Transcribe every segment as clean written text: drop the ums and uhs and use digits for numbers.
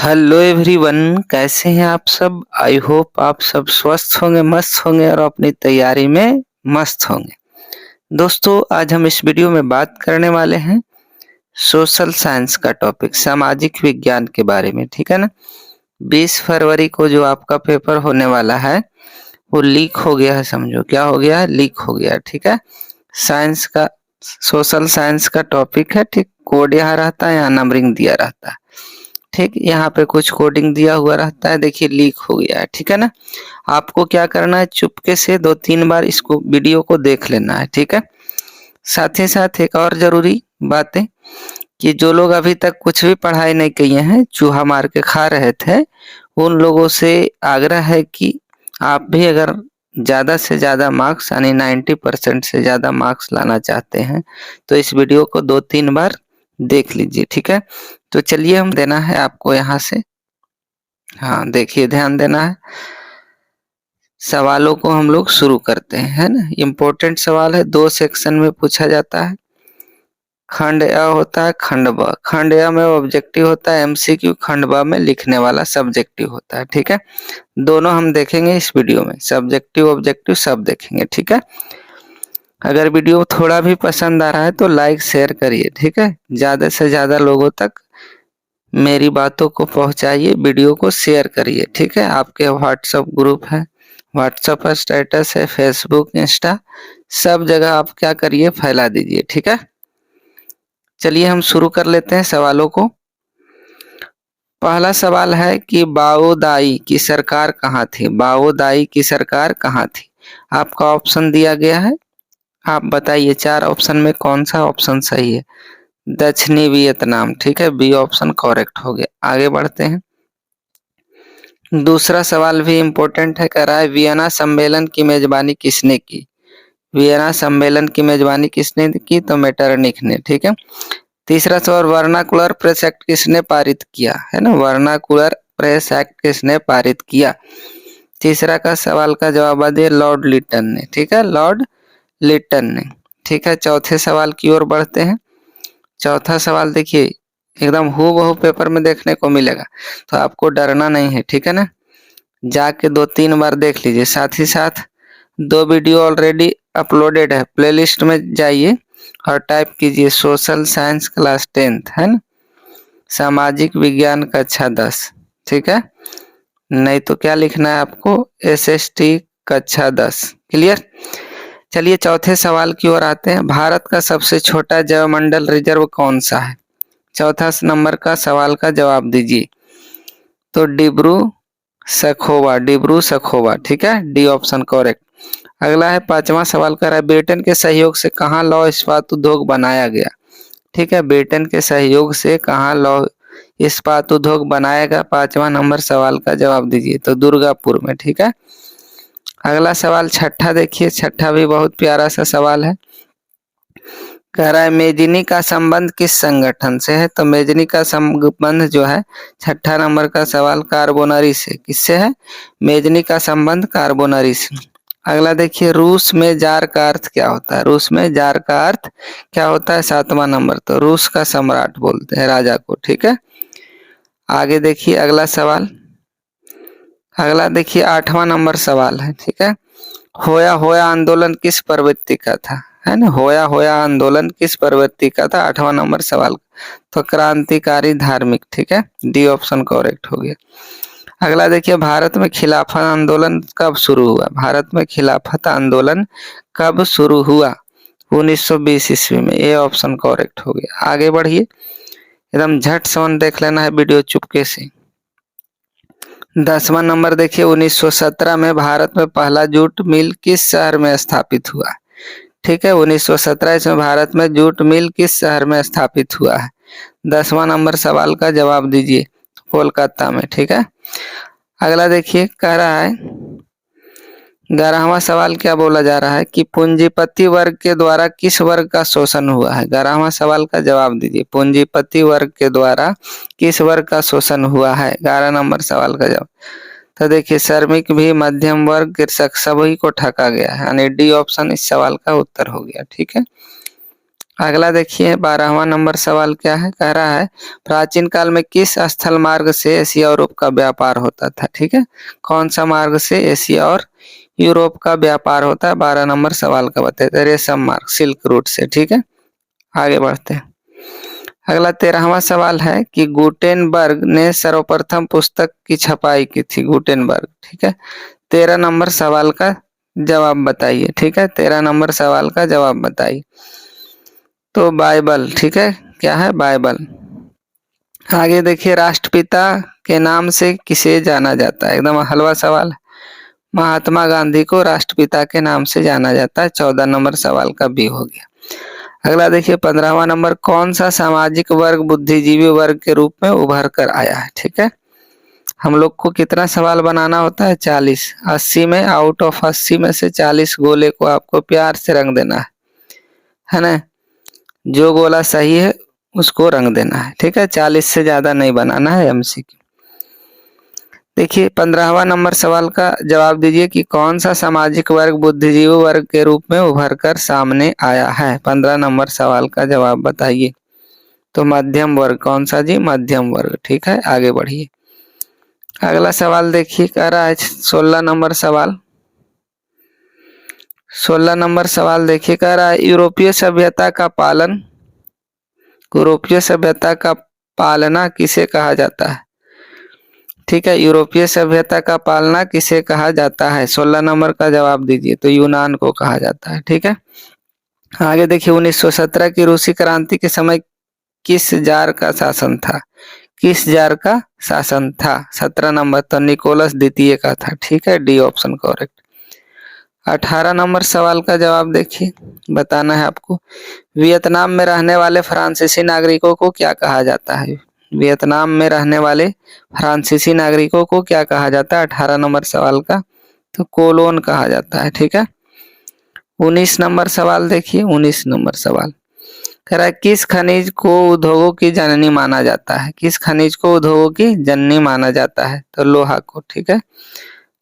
Hello everyone, कैसे हैं आप सब। आई होप आप सब स्वस्थ होंगे, मस्त होंगे और अपनी तैयारी में मस्त होंगे। दोस्तों, आज हम इस वीडियो में बात करने वाले हैं सोशल साइंस का टॉपिक, सामाजिक विज्ञान के बारे में। ठीक है ना। 20 फरवरी को जो आपका पेपर होने वाला है वो लीक हो गया है। समझो क्या हो गया है, लीक हो गया। ठीक है। साइंस का, सोशल साइंस का टॉपिक है। ठीक, कोड यहाँ रहता है, यहाँ नंबरिंग दिया रहता है। ठीक, यहाँ पे कुछ कोडिंग दिया हुआ रहता है। देखिए लीक हो गया है। ठीक है ना। आपको क्या करना है, चुपके से 2-3 बार इसको वीडियो को देख लेना है। ठीक है। साथ ही साथ एक और जरूरी बात है कि जो लोग अभी तक कुछ भी पढ़ाई नहीं किए हैं, चूहा मार के खा रहे थे, उन लोगों से आग्रह है कि आप भी अगर ज़्यादा से ज़्यादा मार्क्स यानी 90% से ज़्यादा मार्क्स लाना चाहते हैं तो इस वीडियो को 2-3 बार देख लीजिए। ठीक है। तो चलिए, हम देना है आपको यहाँ से। हाँ देखिए, ध्यान देना है। सवालों को हम लोग शुरू करते हैं, है ना। इम्पोर्टेंट सवाल है, 2 सेक्शन में पूछा जाता है। खंड अ होता है, खंड ब। खंड अ में ऑब्जेक्टिव होता है एमसीक्यू, खंड ब में लिखने वाला सब्जेक्टिव होता है। ठीक है। दोनों हम देखेंगे इस वीडियो में, सब्जेक्टिव ऑब्जेक्टिव सब देखेंगे। ठीक है। अगर वीडियो थोड़ा भी पसंद आ रहा है तो लाइक शेयर करिए। ठीक है। ज़्यादा से ज़्यादा लोगों तक मेरी बातों को पहुंचाइए, वीडियो को शेयर करिए। ठीक है। आपके व्हाट्सएप ग्रुप है, व्हाट्सएप स्टेटस है, फेसबुक, इंस्टा, सब जगह आप क्या करिए, फैला दीजिए। ठीक है। चलिए हम शुरू कर लेते हैं सवालों को। पहला सवाल है कि बाओदाई की सरकार कहाँ थी। बाओदाई की सरकार कहाँ थी। आपका ऑप्शन दिया गया है, आप बताइए 4 ऑप्शन में कौन सा ऑप्शन सही है। दक्षिणी वियतनाम। ठीक है, बी ऑप्शन करेक्ट हो गया। आगे बढ़ते हैं। दूसरा सवाल भी इम्पोर्टेंट है, कह रहा है वियना सम्मेलन की मेजबानी किसने की। वियना सम्मेलन की मेजबानी किसने की, तो मेटरनिख ने। ठीक है। तीसरा सवाल, वर्नाकुलर प्रेस एक्ट किसने पारित किया, है ना। वर्नाकुलर प्रेस एक्ट किसने पारित किया। तीसरा का सवाल का जवाब दिए लॉर्ड लिटन ने। ठीक है, लॉर्ड लिटन ने। ठीक है। चौथे सवाल की ओर बढ़ते हैं। चौथा सवाल देखिए, एकदम हूबहू पेपर में देखने को मिलेगा, तो आपको डरना नहीं है। ठीक है ना। जाके 2-3 बार देख लीजिए। साथ ही साथ 2 वीडियो ऑलरेडी अपलोडेड है, प्लेलिस्ट में जाइए और टाइप कीजिए सोशल साइंस क्लास 10th, है ना, सामाजिक विज्ञान कक्षा 10। ठीक है। नहीं तो क्या लिखना है आपको, एसएसटी कक्षा 10। क्लियर। चलिए चौथे सवाल की ओर आते हैं। भारत का सबसे छोटा जैवमंडल रिजर्व कौन सा है। चौथा नंबर का सवाल का जवाब दीजिए, तो डिब्रू सखोवा, डिब्रू सखोवा। ठीक है, डी ऑप्शन करेक्ट। अगला है 5वां सवाल, कर रहा है ब्रिटेन के सहयोग से कहाँ लौह इस्पात उद्योग बनाया गया। ठीक है, ब्रिटेन के सहयोग से कहाँ लौह इस्पात उद्योग बनाएगा। 5वां नंबर सवाल का जवाब दीजिए, तो दुर्गापुर में। ठीक है। अगला सवाल छठा देखिए, छठा भी बहुत प्यारा सा सवाल है। कह रहा है मेदिनी का संबंध किस संगठन से है, तो मेदिनी का संबंध जो है, छठा नंबर का सवाल, कार्बोनरी से। किससे है, मेदिनी का संबंध कार्बोनरी से। अगला देखिए, रूस में जार का अर्थ क्या होता है। रूस में जार का अर्थ क्या होता है, 7वां नंबर, तो रूस का सम्राट बोलते हैं राजा को। ठीक है। आगे देखिए अगला सवाल। अगला देखिए 8वां नंबर सवाल है। ठीक है। होया होया आंदोलन किस प्रवृत्ति का था, है ना। होया होया आंदोलन किस प्रवृत्ति का था, 8वां नंबर सवाल, तो क्रांतिकारी धार्मिक। ठीक है, डी ऑप्शन करेक्ट हो गया। अगला देखिए, भारत में खिलाफत आंदोलन कब शुरू हुआ। भारत में खिलाफत आंदोलन कब शुरू हुआ, 1920 ईस्वी में। ए ऑप्शन करेक्ट हो गया। आगे बढ़िए, एकदम झट समझ देख लेना है वीडियो चुपके से। 10वां नंबर देखिए, 1917 में भारत में पहला जूट मिल किस शहर में स्थापित हुआ। ठीक है, 1917 इसमें भारत में जूट मिल किस शहर में स्थापित हुआ है। 10वां नंबर सवाल का जवाब दीजिए, कोलकाता में। ठीक है। अगला देखिए, कह रहा है 11वां सवाल क्या बोला जा रहा है कि पूंजीपति वर्ग के द्वारा किस वर्ग का शोषण हुआ है। 11वां सवाल का जवाब दीजिए, पूंजीपति वर्ग के द्वारा किस वर्ग का शोषण हुआ है। 11 नंबर सवाल का जवाब, तो देखिए श्रमिक भी, मध्यम वर्ग, कृषक, सभी को ठगा गया है, यानी डी ऑप्शन इस सवाल का उत्तर हो गया। ठीक है। अगला देखिए 12वां नंबर सवाल क्या है, कह रहा है प्राचीन काल में किस स्थल मार्ग से एशिया और यूरोप का व्यापार होता था। ठीक है, कौन सा मार्ग से एशिया और यूरोप का व्यापार होता है, 12 नंबर सवाल का बताते, रेशम मार्ग, सिल्क रूट से। ठीक है, आगे बढ़ते हैं। अगला 13वां सवाल है कि गुटेनबर्ग ने सर्वप्रथम पुस्तक की छपाई की थी, गुटेनबर्ग। ठीक है, 13 नंबर सवाल का जवाब बताइए। ठीक है, 13 नंबर सवाल का जवाब बताइए। तो बाइबल। ठीक है, क्या है, बाइबल। आगे देखिए राष्ट्रपिता के नाम से किसे जाना जाता है, एकदम हलवा सवाल। महात्मा गांधी को राष्ट्रपिता के नाम से जाना जाता है। 14 नंबर सवाल का बी हो गया। अगला देखिए 15वां नंबर, कौन सा सामाजिक वर्ग बुद्धिजीवी वर्ग के रूप में उभर कर आया है। ठीक है, हम लोग को कितना सवाल बनाना होता है, 40। 80 में, आउट ऑफ 80 में से 40 गोले को आपको प्यार से रंग देना है ना। जो गोला सही है उसको रंग देना है। ठीक है, 40 से ज्यादा नहीं बनाना है एमसीक्यू। देखिए 15वां नंबर सवाल का जवाब दीजिए कि कौन सा सामाजिक वर्ग बुद्धिजीवी वर्ग के रूप में उभर कर सामने आया है। 15 नंबर सवाल का जवाब बताइए। तो मध्यम वर्ग। कौन सा जी, मध्यम वर्ग। ठीक है, आगे बढ़िए। अगला सवाल देखिए, कह रहा है 16 नंबर सवाल। 16 नंबर सवाल देखिए, कह रहा है यूरोपीय सभ्यता का पालन, यूरोपीय सभ्यता का पालना किसे कहा जाता है। ठीक है, यूरोपीय सभ्यता का पालना किसे कहा जाता है, 16 नंबर का जवाब दीजिए। तो यूनान को कहा जाता है। ठीक है, आगे देखिए 1917 की रूसी क्रांति के समय किस जार का शासन था, किस जार का शासन था। 17 नंबर तो निकोलस द्वितीय का था। ठीक है, डी ऑप्शन करेक्ट। 18 नंबर सवाल का जवाब देखिए, बताना है आपको। वियतनाम में रहने वाले फ्रांसीसी नागरिकों को क्या कहा जाता है, वियतनाम में रहने वाले फ्रांसीसी नागरिकों को क्या कहा जाता है, 18 नंबर सवाल का। तो कोलोन कहा जाता है। ठीक है, 19 नंबर सवाल देखिए, 19 नंबर सवाल कह रहा है किस खनिज को उद्योगों की जननी माना जाता है, किस खनिज को उद्योगों की जननी माना जाता है। तो लोहा को। ठीक है,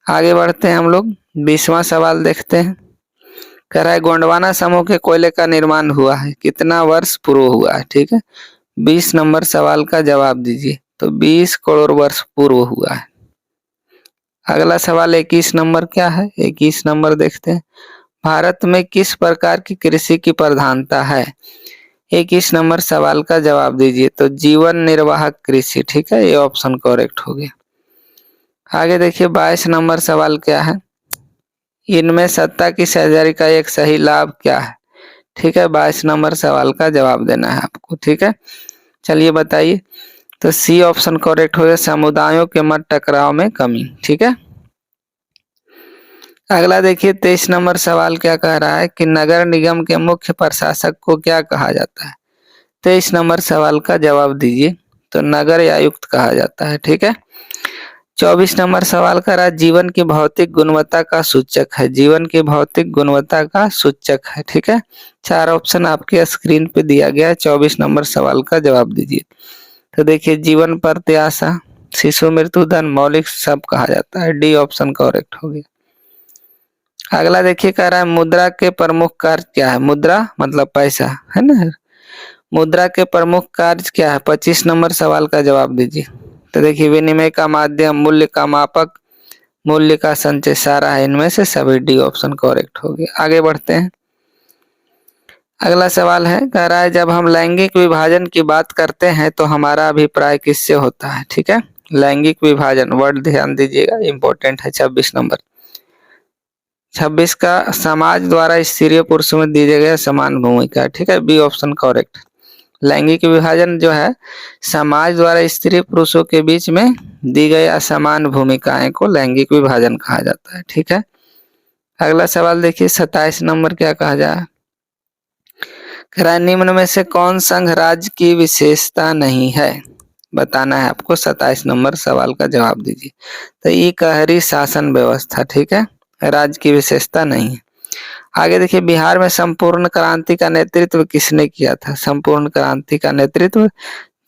आगे बढ़ते हैं हम लोग। 20वां सवाल देखते हैं, कह रहा है गोंडवाना समूह के कोयले का निर्माण हुआ है, कितना वर्ष पूर्व हुआ है। ठीक है, 20 नंबर सवाल का जवाब दीजिए। तो 20 करोड़ वर्ष पूर्व हुआ है। अगला सवाल 21 नंबर क्या है, 21 नंबर देखते हैं, भारत में किस प्रकार की कृषि की प्रधानता है। 21 नंबर सवाल का जवाब दीजिए। तो जीवन निर्वाह कृषि। ठीक है, ये ऑप्शन करेक्ट हो गया। आगे देखिए 22 नंबर सवाल क्या है, इनमें सत्ता की सर्जरी का एक सही लाभ क्या है। ठीक है, 22 नंबर सवाल का जवाब देना है आपको। ठीक है, चलिए बताइए। तो सी ऑप्शन करेक्ट हो गया, समुदायों के मत टकराव में कमी। ठीक है, अगला देखिए 23 नंबर सवाल क्या कह रहा है कि नगर निगम के मुख्य प्रशासक को क्या कहा जाता है। 23 नंबर सवाल का जवाब दीजिए। तो नगर आयुक्त कहा जाता है। ठीक है, 24 नंबर सवाल का रहा जीवन की भौतिक गुणवत्ता का सूचक है, जीवन की भौतिक गुणवत्ता का सूचक है। ठीक है, 4 ऑप्शन आपके स्क्रीन पे दिया गया है, 24 नंबर सवाल का जवाब दीजिए। तो देखिए जीवन प्रत्याशा, शिशु मृत्यु दर, मौलिक सब कहा जाता है, डी ऑप्शन करेक्ट हो गया। अगला देखिए कह रहा है मुद्रा के प्रमुख कार्य क्या है, मुद्रा मतलब पैसा है ना, मुद्रा के प्रमुख कार्य क्या है, 25 नंबर सवाल का जवाब दीजिए। तो देखिए विनिमय का माध्यम, मूल्य का मापक, मूल्य का संचय, सारा है इनमें से सभी, डी ऑप्शन करेक्ट हो गया। आगे बढ़ते हैं। अगला सवाल है, कह रहा है जब हम लैंगिक विभाजन की बात करते हैं तो हमारा अभिप्राय किससे होता है। ठीक है, लैंगिक विभाजन वर्ड ध्यान दीजिएगा, इंपॉर्टेंट है। 26 नंबर, 26 का समाज द्वारा स्त्रियों पुरुषों में दी गई समान भूमिका। ठीक है, बी ऑप्शन करेक्ट। लैंगिक विभाजन जो है समाज द्वारा स्त्री पुरुषों के बीच में दी गई असमान भूमिकाएं को लैंगिक विभाजन कहा जाता है। ठीक है, अगला सवाल देखिए 27 नंबर क्या कहा जाए, निम्न में से कौन संघ राज्य की विशेषता नहीं है, बताना है आपको। 27 नंबर सवाल का जवाब दीजिए। तो इकहरी शासन व्यवस्था। ठीक है, राज्य की विशेषता नहीं है। आगे देखिए बिहार में संपूर्ण क्रांति का नेतृत्व किसने किया था, संपूर्ण क्रांति का नेतृत्व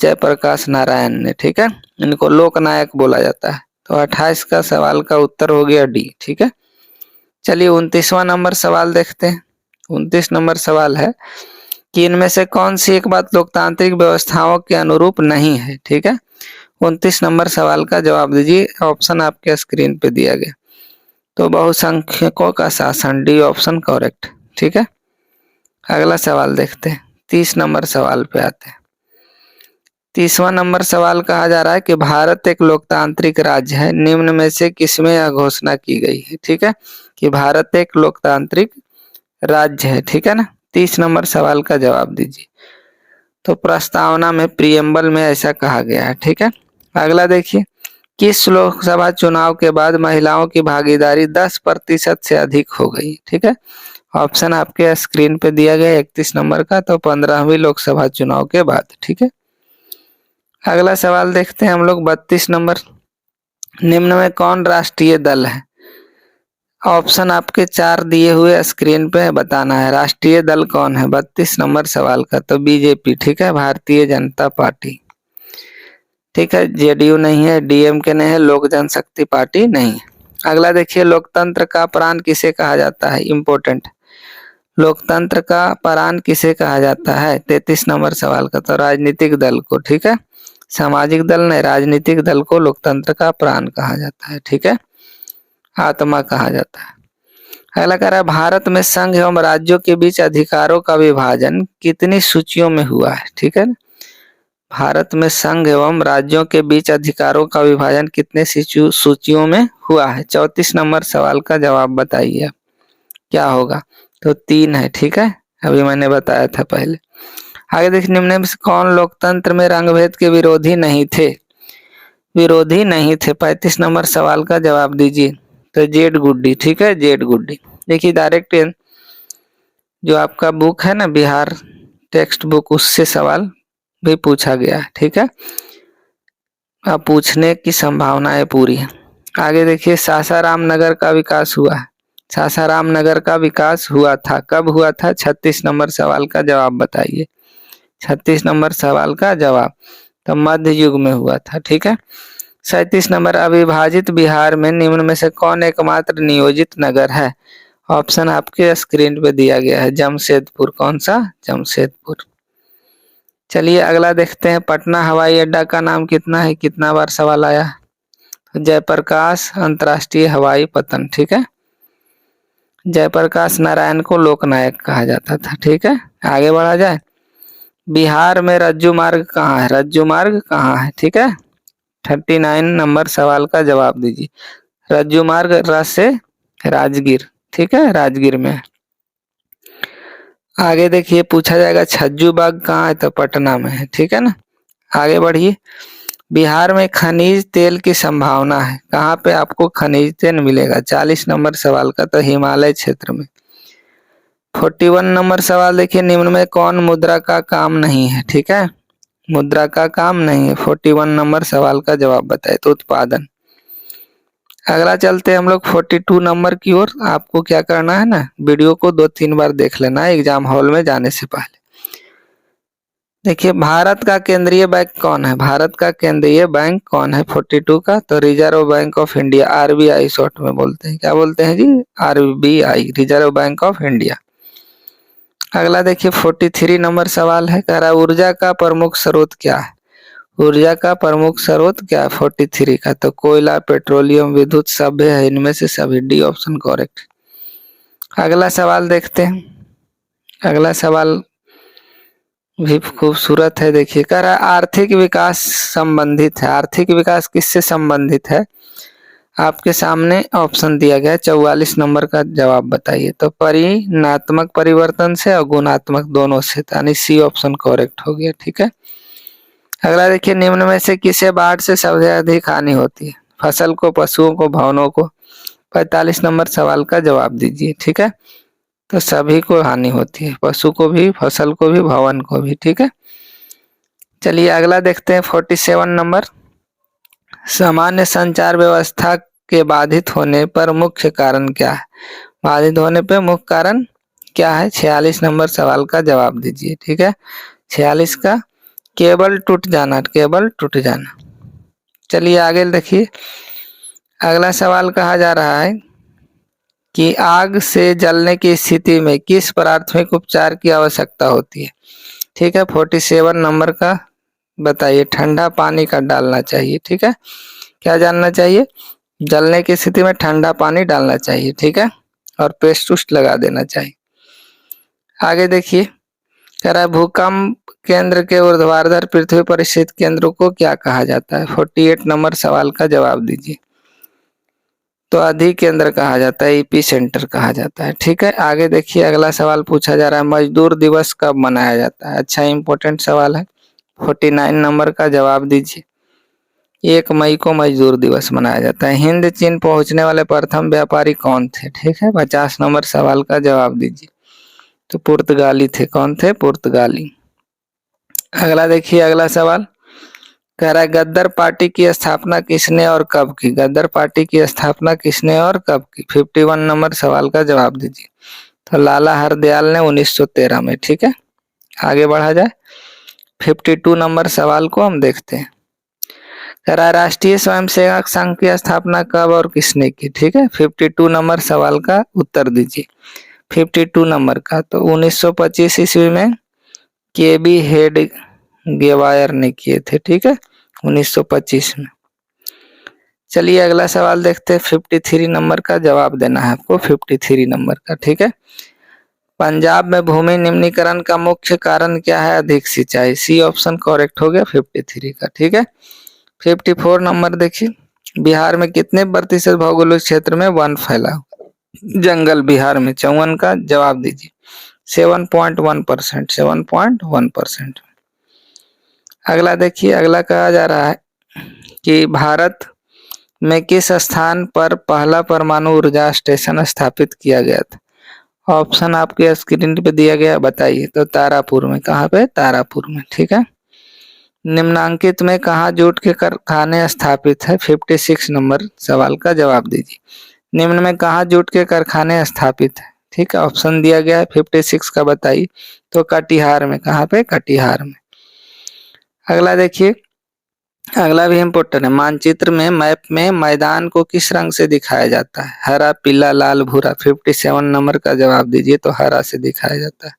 जयप्रकाश नारायण ने। ठीक है, इनको लोकनायक बोला जाता है। तो 28 का सवाल का उत्तर हो गया डी। ठीक है, चलिए 29वां नंबर सवाल देखते हैं। 29 नंबर सवाल है कि इनमें से कौन सी एक बात लोकतांत्रिक व्यवस्थाओं के अनुरूप नहीं है। ठीक है, 29 नंबर सवाल का जवाब दीजिए। ऑप्शन आपके स्क्रीन पे दिया गया। तो बहुसंख्यकों का शासन, डी ऑप्शन करेक्ट। ठीक है, अगला सवाल देखते हैं। 30 नंबर सवाल पे आते हैं। 30वां नंबर सवाल कहा जा रहा है कि भारत एक लोकतांत्रिक राज्य है, निम्न में से किसमें यह घोषणा की गई है। ठीक है, कि भारत एक लोकतांत्रिक राज्य है। ठीक है ना, 30 नंबर सवाल का जवाब दीजिए। तो प्रस्तावना में, प्रियम्बल में ऐसा कहा गया है। ठीक है, अगला देखिए, किस लोकसभा चुनाव के बाद महिलाओं की भागीदारी 10% से अधिक हो गई। ठीक है, ऑप्शन आपके स्क्रीन पे दिया गया 31 नंबर का, तो 15वीं लोकसभा चुनाव के बाद। ठीक है, अगला सवाल देखते हैं हम लोग 32 नंबर। निम्न में कौन राष्ट्रीय दल है। ऑप्शन आपके 4 दिए हुए स्क्रीन पे बताना है, राष्ट्रीय दल कौन है 32 नंबर सवाल का। तो बीजेपी। ठीक है, भारतीय जनता पार्टी। ठीक है, जेडीयू नहीं है, डीएमके नहीं है, लोक जनशक्ति पार्टी नहीं है। अगला देखिए, लोकतंत्र का प्राण किसे कहा जाता है। इंपोर्टेंट, लोकतंत्र का प्राण किसे कहा जाता है 33 नंबर सवाल का। तो राजनीतिक दल को। ठीक है, सामाजिक दल नहीं, राजनीतिक दल को लोकतंत्र का प्राण कहा जाता है। ठीक है, आत्मा कहा जाता है। अगला कह रहा है, भारत में संघ एवं राज्यों के बीच अधिकारों का विभाजन कितनी सूचियों में हुआ है। ठीक है, भारत में संघ एवं राज्यों के बीच अधिकारों का विभाजन कितने सूचियों में हुआ है। 34 नंबर सवाल का जवाब बताइए क्या होगा। तो 3 है। ठीक है, अभी मैंने बताया था पहले। आगे देखिए, निम्न में से कौन लोकतंत्र में रंगभेद के विरोधी नहीं थे। विरोधी नहीं थे, 35 नंबर सवाल का जवाब दीजिए। तो जेड गुड्डी। ठीक है, जेड गुड्डी। देखिए, डायरेक्ट जो आपका बुक है ना, बिहार टेक्स्ट बुक, उससे सवाल भी पूछा गया है। ठीक है, अब पूछने की संभावनाएं पूरी है। आगे देखिए, सासाराम नगर का विकास हुआ है। सासाराम नगर का विकास हुआ था, कब हुआ था। 36 नंबर सवाल का जवाब बताइए। 36 नंबर सवाल का जवाब, तो मध्य युग में हुआ था। ठीक है, 37 नंबर, अविभाजित बिहार में निम्न में से कौन एकमात्र नियोजित नगर है। ऑप्शन आपके स्क्रीन पे दिया गया है, जमशेदपुर। कौन सा, जमशेदपुर। चलिए अगला देखते हैं, पटना हवाई अड्डा का नाम कितना है, कितना बार सवाल आया। जयप्रकाश अंतर्राष्ट्रीय हवाई पतन। ठीक है, जयप्रकाश नारायण को लोकनायक कहा जाता था। ठीक है, आगे बढ़ा जाए। बिहार में रज्जू मार्ग कहाँ है, रज्जू मार्ग कहाँ है। ठीक है, 39 नंबर सवाल का जवाब दीजिए। रज्जू मार्ग रस से राजगीर। ठीक है, राजगीर में। आगे देखिए, पूछा जाएगा छज्जू बाग कहाँ है, तो पटना में है। ठीक है ना, आगे बढ़िए। बिहार में खनिज तेल की संभावना है, कहाँ पे आपको खनिज तेल मिलेगा। 40 नंबर सवाल का, तो हिमालय क्षेत्र में। 41 नंबर सवाल देखिए, निम्न में कौन मुद्रा का काम नहीं है। ठीक है, मुद्रा का काम नहीं है। 41 नंबर सवाल का जवाब बताए, तो उत्पादन। अगला चलते हैं हम लोग 42 नंबर की ओर। आपको क्या करना है ना, वीडियो को 2-3 बार देख लेना है एग्जाम हॉल में जाने से पहले। देखिए, भारत का केंद्रीय बैंक कौन है, भारत का केंद्रीय बैंक कौन है 42 का। तो reserve bank of India, RBI short में बोलते हैं। क्या बोलते हैं जी, RBI, reserve bank of India. अगला देखिए, 43 नंबर सवाल है, कह रहा है ऊर्जा का प्रमुख स्रोत क्या है। ऊर्जा का प्रमुख स्रोत क्या है 43 का। तो कोयला, पेट्रोलियम, विद्युत, सभ्य है इनमें से सभी, डी ऑप्शन करेक्ट। अगला सवाल देखते हैं। अगला सवाल भी खूबसूरत है। देखिए, कह रहा है आर्थिक विकास संबंधित है। आर्थिक विकास किससे संबंधित है, आपके सामने ऑप्शन दिया गया है। 44 नंबर का जवाब बताइए। तो परिणात्मक परिवर्तन से और गुणात्मक दोनों से, यानी सी ऑप्शन करेक्ट हो गया। ठीक है, अगला देखिए, निम्न में से किसे बाढ़ से सबसे अधिक हानि होती है। फसल को, पशुओं को, भवनों को। 45 नंबर सवाल का जवाब दीजिए। ठीक है, तो सभी को हानि होती है, पशु को भी, फसल को भी, भवन को भी। ठीक है, चलिए अगला देखते हैं 47 नंबर। सामान्य संचार व्यवस्था के बाधित होने पर मुख्य कारण क्या है। बाधित होने पे मुख्य कारण क्या है, 46 नंबर सवाल का जवाब दीजिए। ठीक है, 46 का, केबल टूट जाना, केबल टूट जाना। चलिए आगे देखिए, अगला सवाल कहा जा रहा है कि आग से जलने की स्थिति में किस प्राथमिक उपचार की आवश्यकता होती है। ठीक है, 47 नंबर का बताइए। ठंडा पानी का डालना चाहिए। ठीक है, क्या जानना चाहिए? जलने की स्थिति में ठंडा पानी डालना चाहिए। ठीक है, और पेस्ट उस्ट लगा देना चाहिए। आगे देखिए, कह रहा है भूकंप केंद्र के ऊर्ध्वाधर पृथ्वी पर स्थित केंद्र को क्या कहा जाता है? 48 नंबर सवाल का जवाब दीजिए। तो अधि केंद्र कहा जाता है, ईपी सेंटर कहा जाता है। ठीक है, आगे देखिए, अगला सवाल पूछा जा रहा है मजदूर दिवस कब मनाया जाता है? अच्छा, इंपॉर्टेंट सवाल है। 49 नंबर का जवाब दीजिए। 1 मई को मजदूर दिवस मनाया जाता है। हिंद चीन पहुंचने वाले प्रथम व्यापारी कौन थे? ठीक है, 50 नंबर सवाल का जवाब दीजिए। तो पुर्तगाली थे। कौन थे? पुर्तगाली। अगला देखिए, अगला सवाल कह रहा है गद्दर पार्टी की स्थापना किसने और कब की? गद्दर पार्टी की स्थापना किसने और कब की? 51 नंबर सवाल का जवाब दीजिए। तो लाला हरदयाल ने 1913 में। ठीक है, आगे बढ़ा जाए। 52 नंबर सवाल को हम देखते हैं। कह रहा है राष्ट्रीय स्वयंसेवक संघ की स्थापना कब और किसने की? ठीक है, 52 नंबर सवाल का उत्तर दीजिए। 52 नंबर का तो 1925 ईस्वी में के बी हेड गेवायर ने किए थे। ठीक है, 1925 में। चलिए अगला सवाल देखते हैं। 53 नंबर का जवाब देना है आपको। 53 नंबर का। ठीक है, पंजाब में भूमि निम्नीकरण का मुख्य कारण क्या है? अधिक सिंचाई। सी ऑप्शन करेक्ट हो गया 53 का। ठीक है, 54 नंबर देखिए, बिहार में कितने प्रतिशत भौगोलिक क्षेत्र में वन फैला? जंगल बिहार में 54 का जवाब दीजिए। 7.1%। 7.1%। अगला देखिए, अगला कहा जा रहा है कि भारत में किस स्थान पर पहला परमाणु ऊर्जा स्टेशन स्थापित किया गया था? ऑप्शन आपके स्क्रीन पे दिया गया, बताइए। तो तारापुर में। कहाँ पे? तारापुर में। ठीक है, निम्नांकित में कहाँ जूट के कारखाने स्थापित है? 56 नंबर सवाल का जवाब दीजिए। निम्न में कहाँ जूट के कारखाने स्थापित है? ठीक है, ऑप्शन दिया गया है 56 का, बताइए। तो कटिहार में। कहाँ पे? कटिहार में। अगला देखिए, अगला भी इम्पोर्टेंट है। मानचित्र में मैप में मैदान को किस रंग से दिखाया जाता है? हरा, पीला, लाल, भूरा। 57 नंबर का जवाब दीजिए। तो हरा से दिखाया जाता है।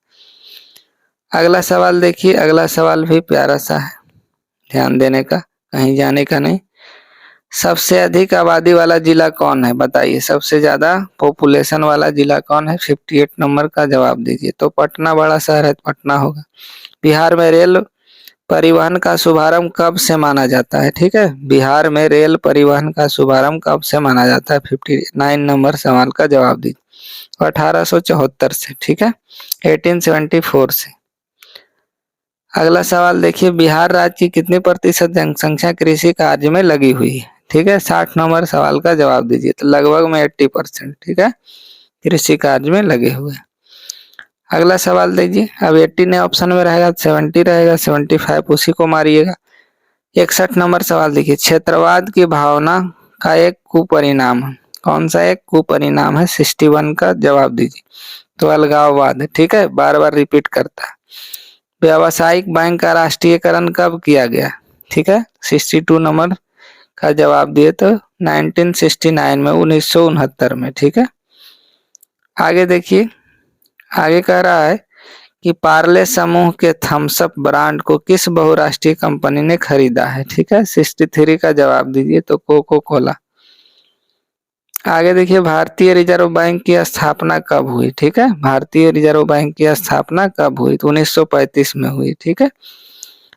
अगला सवाल देखिए, अगला सवाल भी प्यारा सा है, ध्यान देने का, कहीं जाने का नहीं। सबसे अधिक आबादी वाला जिला कौन है? बताइए, सबसे ज्यादा पॉपुलेशन वाला जिला कौन है? 58 नंबर का जवाब दीजिए। तो पटना बड़ा शहर है, पटना होगा। बिहार में रेल परिवहन का शुभारंभ कब से माना जाता है? ठीक है, बिहार में रेल परिवहन का शुभारंभ कब से माना जाता है? 59 नंबर सवाल का जवाब दीजिए। 1874 से। ठीक है, 1874 से। अगला सवाल देखिए, बिहार राज्य की कितनी प्रतिशत जनसंख्या कृषि कार्य में लगी हुई है? ठीक है, 60 नंबर सवाल का जवाब दीजिए। तो लगभग में 80%। ठीक है, कृषि कार्य में लगे हुए। अगला सवाल देखिए, अब 80 ने ऑप्शन में रहेगा, 70 रहेगा, 75 उसी को मारिएगा। 61 नंबर सवाल देखिए, क्षेत्रवाद की भावना का एक कुपरिणाम है। कौन सा एक कुपरिणाम है? 61 का जवाब दीजिए। तो अलगाववाद है। ठीक है, बार बार रिपीट करता है। व्यावसायिक बैंक का राष्ट्रीयकरण कब किया गया? ठीक है, 62 नंबर का जवाब दिए। तो 1969 में, 1969 में। ठीक है, आगे देखिए, आगे कह रहा है कि पार्ले समूह के थम्स अप ब्रांड को किस बहुराष्ट्रीय कंपनी ने खरीदा है? ठीक है, 63 का जवाब दीजिए। तो कोको कोला। आगे देखिए, भारतीय रिजर्व बैंक की स्थापना कब हुई? ठीक है, भारतीय रिजर्व बैंक की स्थापना कब हुई? तो 1935 में हुई। ठीक है,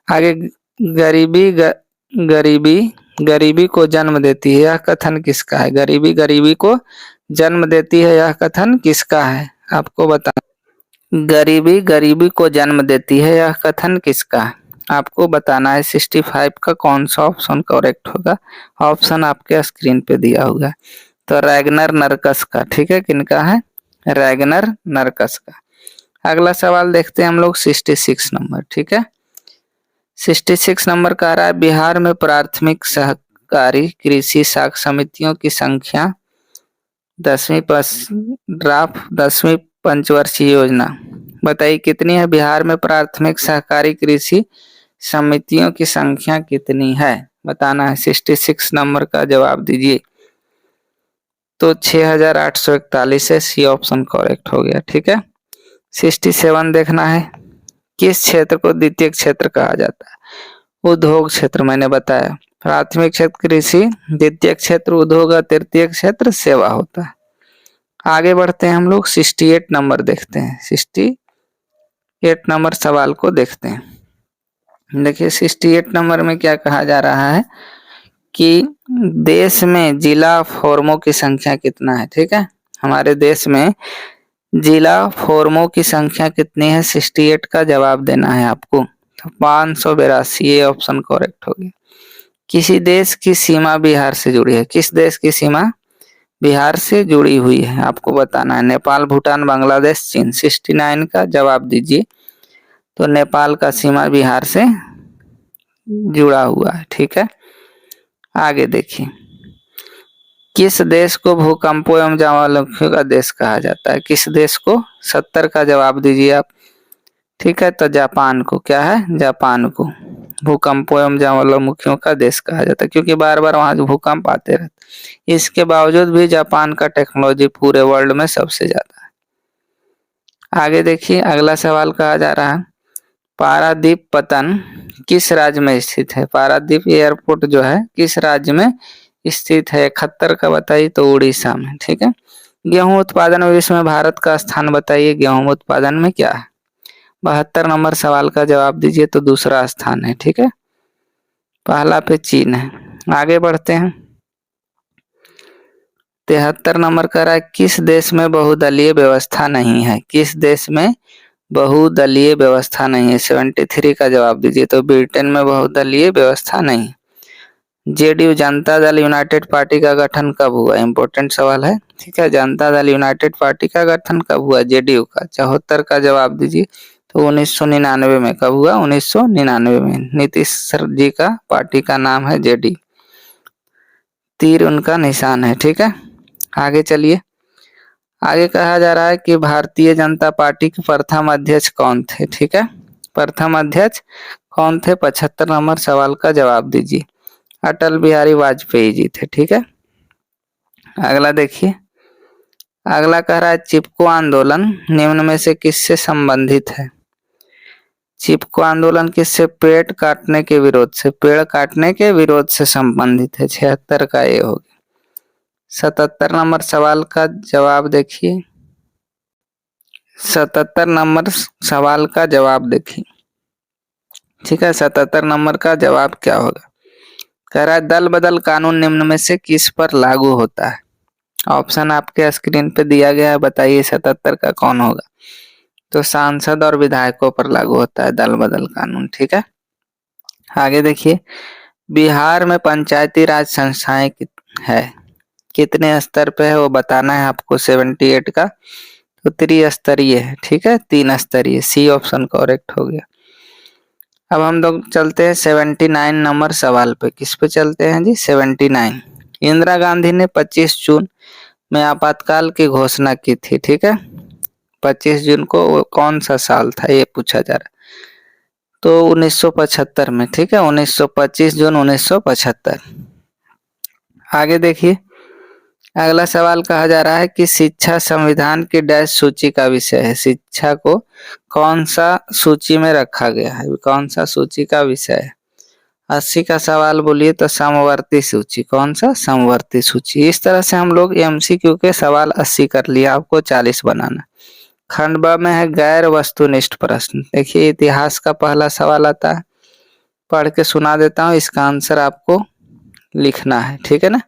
आगे गरीबी गरीबी गरीबी को जन्म देती है, यह कथन किसका है? गरीबी गरीबी को जन्म देती है, यह कथन किसका है? आपको बता। गरीबी गरीबी को जन्म देती है, यह कथन किसका है? आपको बताना है। 65 का कौन सा ऑप्शन करेक्ट होगा? ऑप्शन आपके स्क्रीन पे दिया होगा। तो रैगनर नरकस का। ठीक है, किनका है? रैगनर नरकस का। अगला सवाल देखते हैं हम लोग, 66 नंबर। ठीक है, 66 नंबर का आ रहा है बिहार में प्राथमिक सहकारी कृषि साख समितियों की संख्या 10वीं पंचवर्षीय योजना, बताइए कितनी है? बिहार में प्राथमिक सहकारी कृषि समितियों की संख्या कितनी है? बताना है। 66 नंबर का जवाब दीजिए। तो 6841 है, सी ऑप्शन करेक्ट हो गया। ठीक है, 67 देखना है, किस क्षेत्र को द्वितीय क्षेत्र कहा जाता है? उद्योग क्षेत्र मैंने बताया। प्राथमिक क्षेत्र कृषि, द्वितीय क्षेत्र उद्योग और तृतीय क्षेत्र सेवा होता है। आगे बढ़ते हैं हम लोग 68 नंबर देखते हैं। 68 नंबर सवाल को देखते हैं। देखिए 68 नंबर में क्या कहा जा रहा है कि देश में जिला फॉर्मों की संख्या कितना है। ठीक है, हमारे देश में जिला फॉर्मों की संख्या कितनी है? 68 का जवाब देना है आपको। तो 582, ये ऑप्शन करेक्ट हो गया। किसी देश की सीमा बिहार से जुड़ी है। किस देश की सीमा बिहार से जुड़ी हुई है आपको बताना है? नेपाल, भूटान, बांग्लादेश, चीन। 69 का जवाब दीजिए। तो नेपाल का सीमा बिहार से जुड़ा हुआ है। ठीक है, आगे देखिए, किस देश को भूकंपों एवं ज्वालामुखियों का देश कहा जाता है? किस देश को? 70 का जवाब दीजिए आप। ठीक है, तो जापान को। क्या है? जापान को भूकंपों एवं ज्वालामुखियों का देश कहा जाता है, क्योंकि बार बार वहां भूकंप आते रहते। इसके बावजूद भी जापान का टेक्नोलॉजी पूरे वर्ल्ड में सबसे ज्यादा है। आगे देखिए, अगला सवाल कहा जा रहा है, पारादीप पतन किस राज्य में स्थित है? पारादीप एयरपोर्ट जो है किस राज्य में स्थित है? 71 का बताइए। तो उड़ीसा में। ठीक है, गेहूं उत्पादन में विश्व में भारत का स्थान बताइए। गेहूं उत्पादन में क्या है? 72 नंबर सवाल का जवाब दीजिए। तो दूसरा स्थान है। ठीक है, पहला पे चीन है। आगे बढ़ते हैं, 73 नंबर कह रहा है, किस देश में बहुदलीय व्यवस्था नहीं है? किस देश में बहुदलीय व्यवस्था नहीं है? 73 का जवाब दीजिए। तो ब्रिटेन में बहुदलीय व्यवस्था नहीं। JDU Janata Dal United party का गठन कब हुआ? इंपॉर्टेंट सवाल है। ठीक है, जनता दल यूनाइटेड पार्टी का गठन कब हुआ? जेडीयू का। 74 का जवाब दीजिए। तो 1999 में। कब हुआ? 1999 में। नीतीश सर जी का पार्टी का नाम है जेडीयू, तीर उनका निशान है। ठीक है, आगे चलिए। आगे कहा जा रहा है कि भारतीय जनता पार्टी के प्रथम अध्यक्ष कौन थे? ठीक है, प्रथम अध्यक्ष कौन थे? 75 नंबर सवाल का जवाब दीजिए। अटल बिहारी वाजपेयी जी थे। ठीक है, अगला देखिए, अगला कह रहा है, चिपको आंदोलन निम्न में से किससे संबंधित है? चिपको आंदोलन किससे? पेड़ काटने के विरोध से। पेड़ काटने के विरोध से संबंधित है। 76 का ये हो गया। 77 नंबर सवाल का जवाब देखिए। 77 नंबर सवाल का जवाब देखिए। ठीक है, 77 नंबर का जवाब क्या होगा? कह रहा है, दल बदल कानून निम्न में से किस पर लागू होता है? ऑप्शन आपके स्क्रीन पे दिया गया है, बताइए 77 का कौन होगा? तो सांसद और विधायकों पर लागू होता है दल बदल कानून। ठीक है, आगे देखिए, बिहार में पंचायती राज संस्थाएं है, कितने स्तर पे है वो बताना है आपको। 78 का। तो त्रिस्तरीय है। ठीक है, 3 स्तरीय। सी ऑप्शन करेक्ट हो गया। अब हम लोग चलते हैं 79 नंबर सवाल पे। किस पे चलते हैं जी? 79। इंदिरा गांधी ने 25 जून में आपातकाल की घोषणा की थी। ठीक है, 25 जून को वो कौन सा साल था ये पूछा जा रहा है। तो 1975 में। ठीक है, 25 जून 1975। आगे देखिए, अगला सवाल कहा जा रहा है कि शिक्षा संविधान की डैश सूची का विषय है। शिक्षा को कौन सा सूची में रखा गया है? कौन सा सूची का विषय है? 80 का सवाल बोलिए। तो समवर्ती सूची। कौन सा? समवर्ती सूची। इस तरह से हम लोग एमसीक्यू के सवाल 80 कर लिया, आपको 40 बनाना। खंड ब में है गैर वस्तुनिष्ठ प्रश्न। देखिए, इतिहास का पहला सवाल आता है, पढ़ के सुना देता हूँ, इसका आंसर आपको लिखना है। ठीक है ना?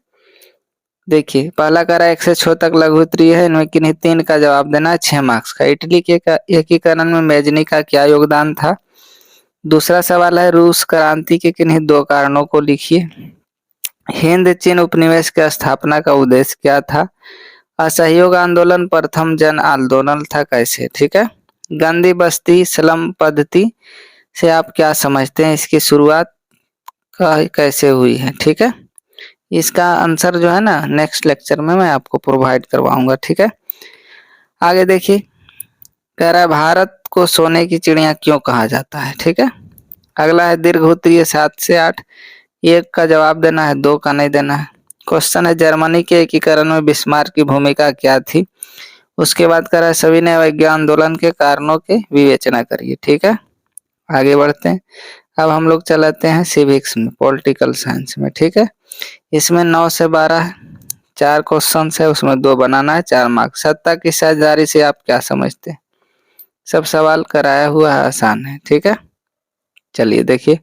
देखिए, पहला कह रहा है 1 से 6 तक लघु उत्तरीय है, इनमें किन्हीं 3 का जवाब देना है, 6 मार्क्स का। इटली के एकीकरण में मेजनी का क्या योगदान था? दूसरा सवाल है, रूस क्रांति के किन्हीं 2 कारणों को लिखिए। हिंद चीन उपनिवेश की स्थापना का उद्देश्य क्या था? असहयोग आंदोलन प्रथम जन आंदोलन था। कैसे? ठीक है, गांधी बस्ती स्लम पद्धति से आप क्या समझते हैं? इसकी शुरुआत कैसे हुई है? ठीक है, इसका आंसर जो है ना नेक्स्ट लेक्चर में मैं आपको प्रोवाइड करवाऊंगा। ठीक है, आगे देखिए, कह रहा है, भारत को सोने की चिड़िया क्यों कहा जाता है? ठीक है, अगला है दीर्घ उत्तरीय 7 से 8। 1 का जवाब देना है, 2 का नहीं देना है। क्वेश्चन है जर्मनी के एकीकरण में बिस्मार्क की भूमिका क्या थी। उसके बाद करा सविनय अवज्ञा आंदोलन के कारणों की विवेचना करिए। ठीक है, आगे बढ़ते हैं। अब हम लोग चलाते हैं सिविक्स में, पॉलिटिकल साइंस में। ठीक है, इसमें 9 से 12 4 क्वेश्चन है, उसमें 2 बनाना है, 4 मार्क्स। सत्ता की साझेदारी से आप क्या समझते हैं? सब सवाल कराया हुआ है, आसान है। ठीक है, चलिए देखिए,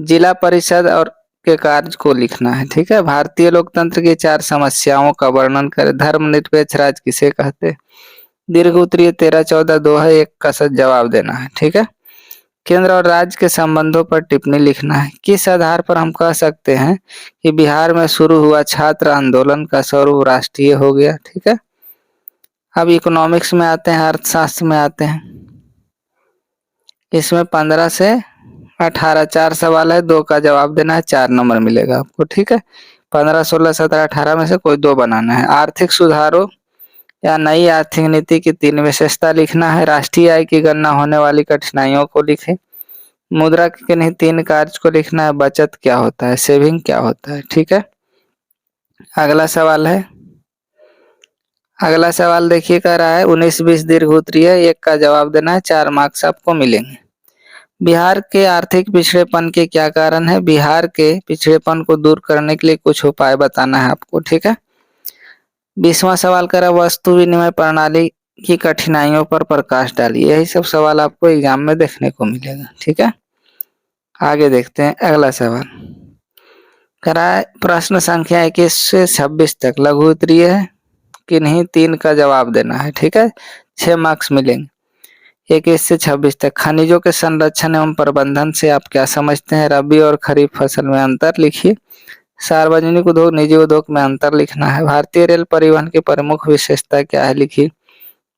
जिला परिषद और के कार्य को लिखना है। ठीक है, भारतीय लोकतंत्र की 4 समस्याओं का वर्णन करें। धर्मनिरपेक्ष राज्य किसे कहते हैं? दीर्घ उत्तरीय 13-14 2 है, एक का सच जवाब देना है। ठीक है, केंद्र और राज्य के संबंधों पर टिप्पणी लिखना है। किस आधार पर हम कह सकते हैं कि बिहार में शुरू हुआ छात्र आंदोलन का स्वरूप राष्ट्रीय हो गया? ठीक है, अब इकोनॉमिक्स में आते हैं, अर्थशास्त्र में आते हैं। इसमें 15 से 18 4 सवाल है, 2 का जवाब देना है, 4 नंबर मिलेगा आपको। ठीक है, 15 16 17 18 में से कोई 2 बनाना है। आर्थिक सुधारों या नई आर्थिक नीति की 3 विशेषता लिखना है। राष्ट्रीय आय की गणना होने वाली कठिनाइयों को लिखें। मुद्रा के किन्हीं 3 कार्य को लिखना है। बचत क्या होता है, सेविंग क्या होता है? ठीक है, अगला सवाल है, अगला सवाल देखिए, कह रहा है 19-20 दीर्घ उत्तरीय, 1 का जवाब देना है, 4 मार्क्स आपको मिलेंगे। बिहार के आर्थिक पिछड़ेपन के क्या कारण है? बिहार के पिछड़ेपन को दूर करने के लिए कुछ उपाय बताना है आपको। ठीक है, 20वां सवाल करा वस्तु विनिमय प्रणाली की कठिनाइयों पर प्रकाश डालिए। यही सब सवाल आपको एग्जाम में देखने को मिलेगा। ठीक है, आगे देखते हैं अगला सवाल। करा है प्रश्न संख्या 21 से 26 तक लघु उत्तरीय है, किन्हीं 3 का जवाब देना है। ठीक है, 6 मार्क्स मिलेंगे। 21 से 26 तक खनिजों के संरक्षण एवं प्रबंधन से आप क्या समझते हैं? रबी और खरीफ फसल में अंतर लिखिए। सार्वजनिक उद्योग निजी उद्योग में अंतर लिखना है। भारतीय रेल परिवहन की प्रमुख विशेषता क्या है? लिखिए।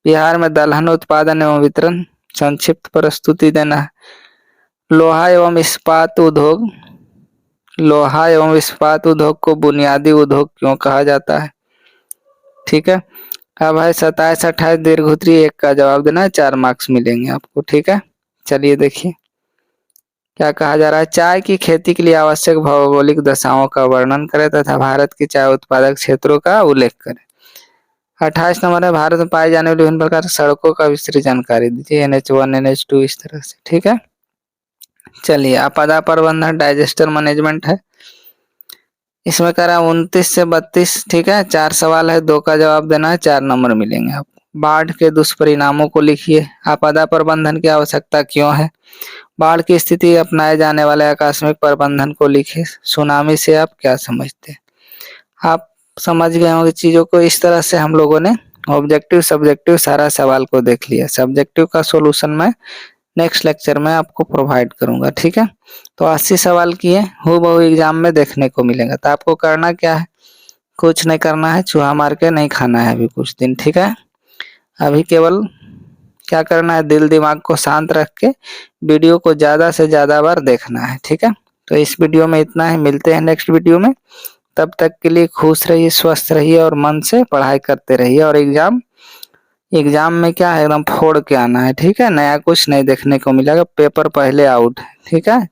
बिहार में दलहन उत्पादन एवं वितरण संक्षिप्त प्रस्तुति देना है। लोहा एवं इस्पात उद्योग, लोहा एवं इस्पात उद्योग को बुनियादी उद्योग क्यों कहा जाता है? ठीक है, अब है 27-28 दीर्घ उत्तरीय, 1 का जवाब देना है, 4 मार्क्स मिलेंगे आपको। ठीक है, चलिए देखिए क्या कहा जा रहा है। चाय की खेती के लिए आवश्यक भौगोलिक दशाओं का वर्णन करें तथा भारत की चाय उत्पादक क्षेत्रों का उल्लेख करें। 28 नंबर है, भारत में पाए जाने वाली विभिन्न प्रकार की सड़कों का विस्तृत जानकारी दीजिए। NH1 NH2 इस तरह से। ठीक है, चलिए आपदा प्रबंधन डाइजेस्टर मैनेजमेंट है, इसमें करा 29 से 32। ठीक है, 4 सवाल है, 2 का जवाब देना है, 4 नंबर मिलेंगे आपको। बाढ़ के दुष्परिणामों को लिखिए। आपदा प्रबंधन की आवश्यकता क्यों है? बाढ़ की स्थिति अपनाए जाने वाले आकस्मिक प्रबंधन को लिखिए। सुनामी से आप क्या समझते हैं? आप समझ गए होंगे चीजों को। इस तरह से हम लोगों ने ऑब्जेक्टिव सब्जेक्टिव सारा सवाल को देख लिया। सब्जेक्टिव का सॉल्यूशन मैं नेक्स्ट लेक्चर में आपको प्रोवाइड करूंगा। ठीक है, तो 80 सवाल किए, हूबहू एग्जाम में देखने को मिलेगा। तो आपको करना क्या है? कुछ नहीं करना है, चूहा मार के नहीं खाना है अभी कुछ दिन। ठीक है, अभी केवल क्या करना है, दिल दिमाग को शांत रख के वीडियो को ज्यादा से ज्यादा बार देखना है। ठीक है, तो इस वीडियो में इतना ही, मिलते हैं नेक्स्ट वीडियो में। तब तक के लिए खुश रहिए, स्वस्थ रहिए और मन से पढ़ाई करते रहिए। और एग्जाम में क्या है, एकदम फोड़ के आना है। ठीक है, नया कुछ नहीं देखने को मिलेगा, पेपर पहले आउट है। ठीक है।